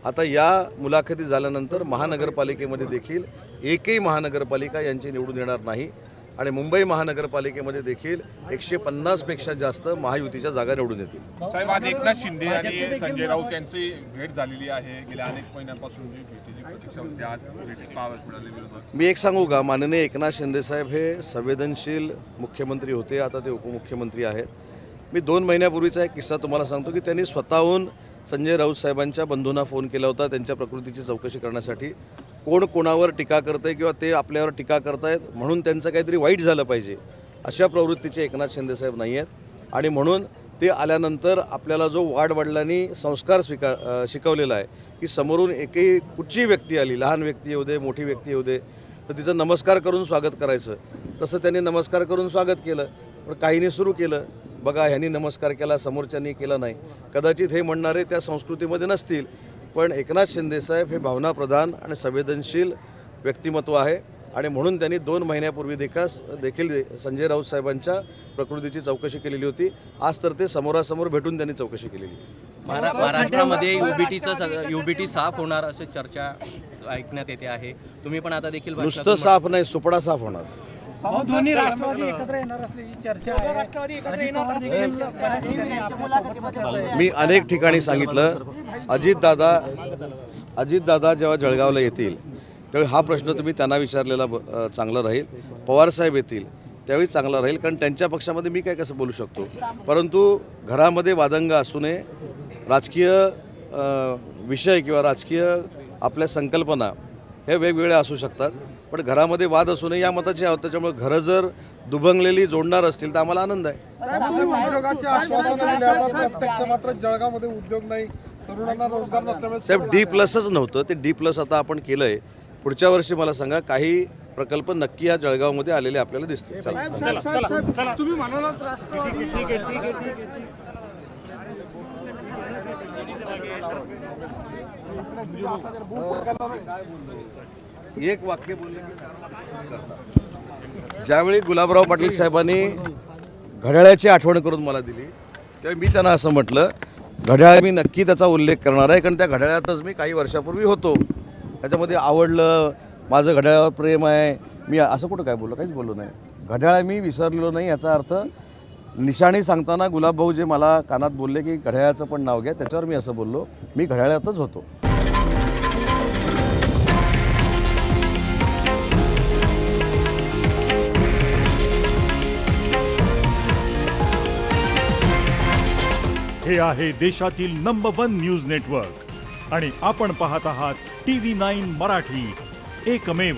आता या मुलाखती झाल्यानंतर महानगरपालिकेमध्ये देखील एकही महानगरपालिका यांची निवडून येणार नाही आणि मुंबई महानगरपालिकेमध्ये देखील 150 पेक्षा जास्त महायुतीच्या जागा निवडून येतील। साहेब, आज एकनाथ शिंदे आणि संजय राऊत यांची भेट झालेली आहे। गेल्या अनेक महिन्यांपासून जी भेटीची प्रतीक्षा होती, आज भेटीत पाहावयास मिळाली विरोधात। मी एक सांगू का, माननीय एकनाथ शिंदे साहेब हे संवेदनशील मुख्यमंत्री होते, आता ते उपमुख्यमंत्री आहेत। मी 2 महिन्यापूर्वीचा एक किस्सा तुम्हाला सांगतो की त्यांनी स्वतःहून संजय राऊत साहेबांच्या बंधूंना फोन केला होता त्यांच्या प्रकृतीची चौकशी करण्यासाठी। कोण कोणावर टीका करतंय किंवा ते आपल्यावर टीका करतायत म्हणून त्यांचं काहीतरी वाईट झालं पाहिजे अशा प्रवृत्तीचे एकनाथ शिंदे साहेब नाही आहेत आणि म्हणून ते आल्यानंतर आपल्याला जो वाडवडिलांनी संस्कार शिकवलेला आहे की समोरून एकही कुठची व्यक्ती आली, लहान व्यक्ती येऊ दे मोठी व्यक्ती येऊ दे, तर तिचं नमस्कार करून स्वागत करायचं। तसं त्यांनी नमस्कार करून स्वागत केलं, पण काहींनी सुरू केलं, बघा ह्यांनी नमस्कार केला समोरच्यांनी केला नाही। कदाचित हे म्हणणारे त्या संस्कृतीमध्ये नसतील, पण एकनाथ शिंदे साहेब हे भावनाप्रधान आणि संवेदनशील व्यक्तिमत्व आहे आणि म्हणून त्यांनी 2 महिन्यापूर्वी देखील संजय राऊत साहेबांच्या प्रकृतीची चौकशी केलेली होती। आज तर ते समोरासमोर भेटून त्यांनी चौकशी केलेली। महाराष्ट्रामध्ये युबीटी साफ होणार अशी चर्चा ऐकण्यात येते आहे। तुम्ही पण आता देखील नुसतं साफ नाही, सुपडा साफ होणार। दोन्ही राष्ट्रवादी एकत्र येणार असल्याची चर्चा आहे। मी अनेक ठिकाणी सांगितलं, अजितदादा जेव्हा जळगावला येतील त्यावेळी हा प्रश्न तुम्ही त्यांना विचारलेला चांगला राहील। पवारसाहेब येतील त्यावेळी चांगला राहील, कारण त्यांच्या पक्षामध्ये मी काय कसं बोलू शकतो। परंतु घरामध्ये वादंग असू नये, राजकीय विषय किंवा राजकीय आपल्या संकल्पना हे वेगवेगळ्या असू शकतात, पण घरामध्ये वाद असू नये या मताचे आहोत। त्याच्यामुळे घरं जर दुभंगलेली जोडणार असतील तर आम्हाला आनंद आहे। उद्योगाचे आश्वासन दिले आता प्रत्यक्ष मात्र जळगावमध्ये उद्योग नाही, तरुणांना रोजगार नसल्यामुळे साहेब D+च नव्हतं, ते D+ आता आपण केलं आहे। पुढच्या वर्षी मला सांगा काही प्रकल्प नक्की या जळगावमध्ये आलेले आपल्याला दिसतील। तुम्ही म्हणालात राष्ट्रवादी एक वाक्य बोलले ज्यावेळी गुलाबराव पाटील साहेबांनी घड्याळाची आठवण करून मला दिली तेव्हा मी त्यांना असं म्हटलं, घड्याळ मी नक्की त्याचा उल्लेख करणार आहे, कारण त्या घड्याळातच मी काही वर्षापूर्वी होतो, त्याच्यामध्ये आवडलं, माझं घड्याळावर प्रेम आहे। मी असं कुठं काय बोललो, काहीच बोललो नाही। घड्याळ मी विसरलेलो नाही याचा अर्थ निशाणी सांगताना गुलाबभाऊ जे मला कानात बोलले की घड्याळाचं पण नाव घ्या, त्याच्यावर मी असं बोललो, मी घड्याळातच होतो। हे आहे देशातील नंबर 1 न्यूज नेटवर्क आणि आपण पाहत आहात TV9 मराठी, एकमेव।